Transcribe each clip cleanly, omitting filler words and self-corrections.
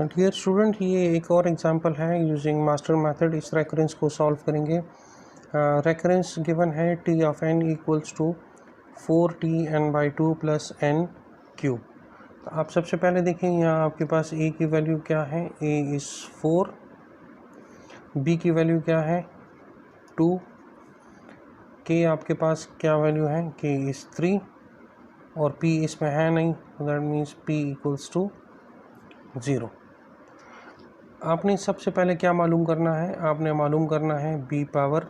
Dear student, ये एक और एग्जांपल है यूजिंग मास्टर मेथड। इस रेकरेंस को सॉल्व करेंगे। रेकरेंस गिवन है t of n equals to 4t n/2 plus n cube. तो आप सबसे पहले देखें, यहाँ आपके पास a की वैल्यू क्या है, a इज़ 4, b की वैल्यू क्या है 2, k आपके पास क्या वैल्यू है, k इज़ 3 और p इसमें है नहीं, that means p equals to 0। आपने सबसे पहले क्या मालूम करना है, आपने मालूम करना है b पावर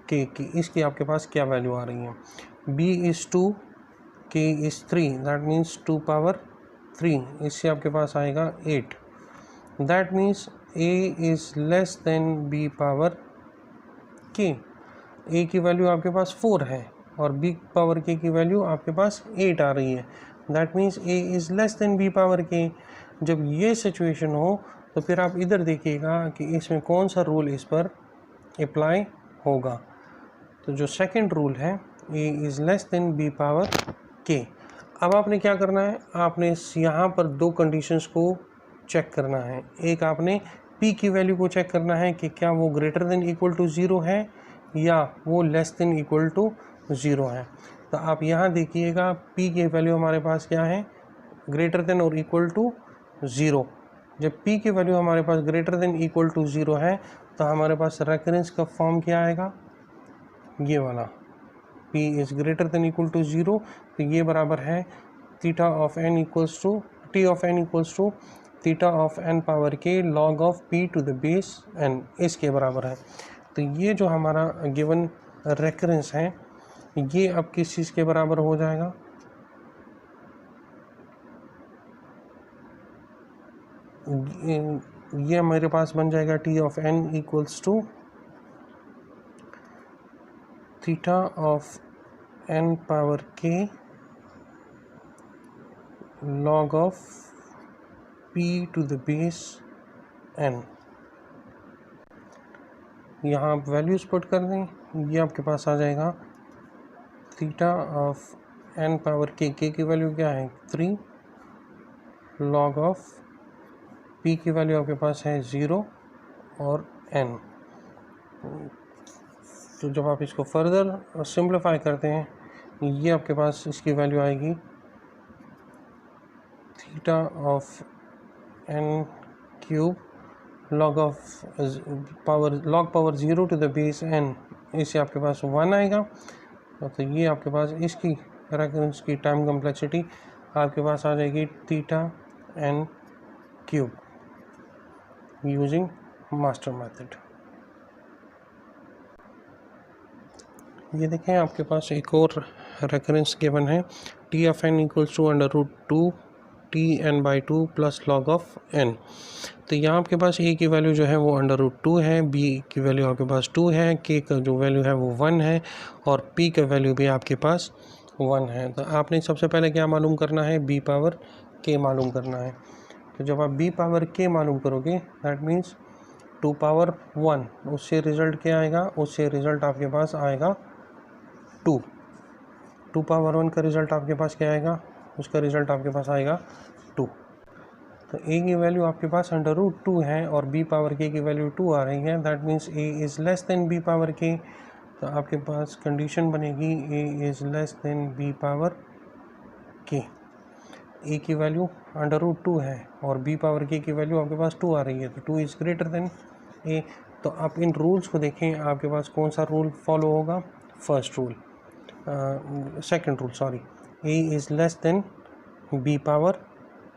k की, इसकी आपके पास क्या वैल्यू आ रही है। b is 2, k is 3, that means 2 power 3, इससे आपके पास आएगा 8। That means a is less then b power k। a की वैल्यू आपके पास 4 है और b पावर k की वैल्यू आपके पास 8 आ रही है। That means a is less then b power k। जब ये सिचुएशन हो तो फिर आप इधर देखिएगा कि इसमें कौन सा रूल इस पर अप्लाई होगा। तो जो सेकंड रूल है, a is less then b power k। अब आपने क्या करना है, आपने यहाँ पर दो कंडीशंस को चेक करना है। एक आपने p की वैल्यू को चेक करना है कि क्या वो ग्रेटर देन इक्वल टू 0 है या वो लेस देन इक्वल टू 0 है। तो आप यहाँ देखिएगा p की वैल्यू हमारे पास क्या है, ग्रेटर देन और इक्वल टू 0। जब p की वैल्यू हमारे पास ग्रेटर देन इक्वल टू 0 है तो हमारे पास रेकरेंस का फॉर्म क्या आएगा, ये वाला, p is greater than equal to 0। तो ये बराबर है theta of n equals to t of n equals to theta of n power k log of p to the base n, इसके बराबर है। तो ये जो हमारा गिवन रेकरेंस है ये अब किस चीज़ के बराबर हो जाएगा, ये हमारे पास बन जाएगा t of n equals to theta of n power k log of p to the base n। यहाँ आप वैल्यूज पुट कर दें, ये आपके पास आ जाएगा theta of n power k, k की वैल्यू क्या है 3, log ऑफ p की वैल्यू आपके पास है 0 और n। तो जब आप इसको फर्दर सिंप्लीफाई करते हैं, ये आपके पास इसकी वैल्यू आएगी theta of n cube log of power 0 to the base n, इससे आपके पास 1 आएगा। तो ये आपके पास इसकी रेकरेंस की टाइम कम्प्लेक्सिटी आपके पास आ जाएगी theta n cube using master method. ये देखें, आपके पास एक और रेकरेंस गिवन है, t of n equals to √2 t n/2 plus log of n। तो यहाँ आपके पास a की वैल्यू जो है वो √2 है, b की वैल्यू आपके पास 2 है, k का जो वैल्यू है वो 1 है और p का वैल्यू भी आपके पास 1 है। तो आपने सबसे पहले क्या मालूम करना है, b पावर k मालूम करना है। तो जब आप b पावर k मालूम करोगे, दैट मीन्स 2 पावर 1, उससे रिज़ल्ट क्या आएगा, उससे रिज़ल्ट आपके पास आएगा 2 पावर 1 का रिज़ल्ट आपके पास क्या आएगा, उसका रिज़ल्ट आपके पास आएगा 2। तो a की वैल्यू आपके पास √2 है और b पावर k की वैल्यू 2 आ रही है, that means a is less then b power k। तो आपके पास कंडीशन बनेगी a is less then b power k। a की वैल्यू √2 है और b पावर k की वैल्यू आपके पास 2 आ रही है, तो 2 इज़ ग्रेटर देन a। तो आप इन रूल्स को देखें, आपके पास कौन सा रूल फॉलो होगा, first rule, second rule sorry, a is less then b power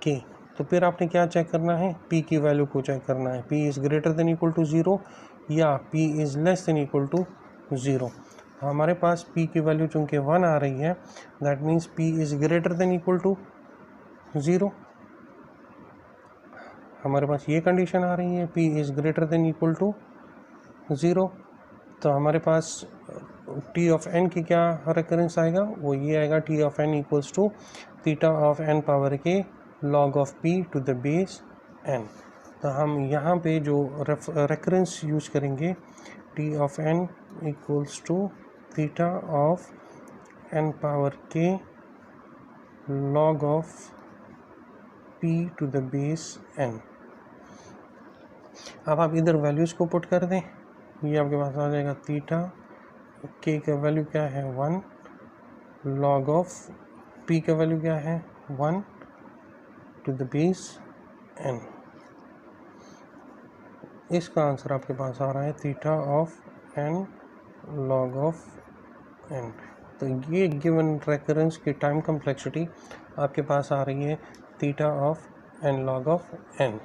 k। तो फिर आपने क्या चेक करना है, p की वैल्यू को चेक करना है, p is greater than equal to 0 या p is less than equal to 0। हमारे पास p की वैल्यू चूँकि 1 आ रही है, that means p is greater than equal to 0। हमारे पास ये कंडीशन आ रही है, p is greater than equal to 0। तो हमारे पास t ऑफ n की क्या रेकरेंस आएगा, वो ये आएगा t of n equals to theta of n power k log of p to the base n। तो हम यहाँ पे जो रेकरेंस यूज करेंगे, t of n equals to theta of n power k log of p to the base n। अब आप इधर values को पुट कर दें, ये आपके पास आ जाएगा थीटा के का वैल्यू क्या है 1, लॉग ऑफ पी का वैल्यू क्या है 1 टू द बेस n। इसका आंसर आपके पास आ रहा है theta of n log of n। तो ये गिवन रेकरेंस की टाइम कम्प्लेक्सिटी आपके पास आ रही है theta of n log of n।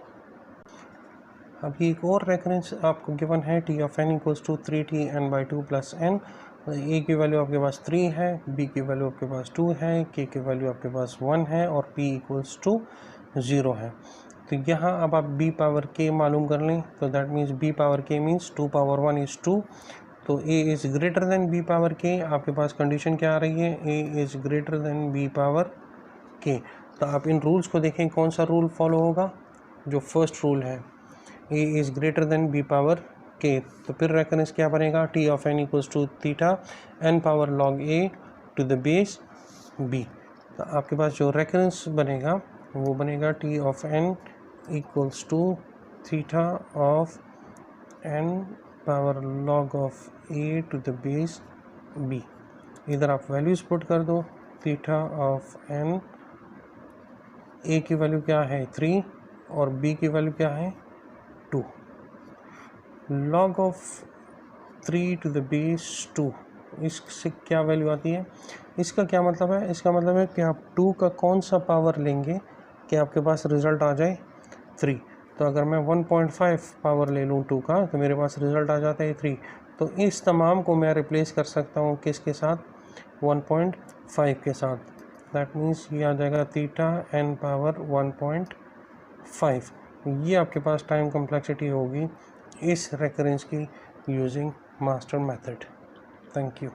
अभी एक और रेकरेंस आपको गिवन है t of n equals to 3t n/2 plus n। A की वैल्यू आपके पास 3 है, बी की वैल्यू आपके पास 2 है, के की वैल्यू आपके पास 1 है और p इक्वल्स टू 0 है। तो यहाँ अब आप b पावर k मालूम कर लें, तो that means b power k means 2 power 1 is 2। तो a is greater than b power k। आपके पास कंडीशन क्या आ रही है, a is greater than b power k। तो आप इन रूल्स को देखें, कौन सा रूल फॉलो होगा, जो फर्स्ट रूल है a is greater than b power k। तो फिर रेफरेंस क्या बनेगा, t of n equals to theta n power log a to the base b। तो आपके पास जो रेफरेंस बनेगा वो बनेगा t of n equals to theta of n power log of a to the base b। इधर आप values put कर दो, थीटा ऑफ n, a की वैल्यू क्या है 3 और b की वैल्यू क्या है 2, log of 3 to the base 2। इससे क्या वैल्यू आती है, इसका क्या मतलब है, इसका मतलब है कि आप 2 का कौन सा पावर लेंगे कि आपके पास रिज़ल्ट आ जाए 3। तो अगर मैं 1.5 पावर ले लूँ 2 का, तो मेरे पास रिज़ल्ट आ जाता है 3। तो इस तमाम को मैं रिप्लेस कर सकता हूँ किसके साथ, 1.5 के साथ। दैट मीन्स ये आ जाएगा थीटा n पावर 1.5। ये आपके पास टाइम कम्प्लेक्सिटी होगी इस रेकरेंस की using master method. Thank you.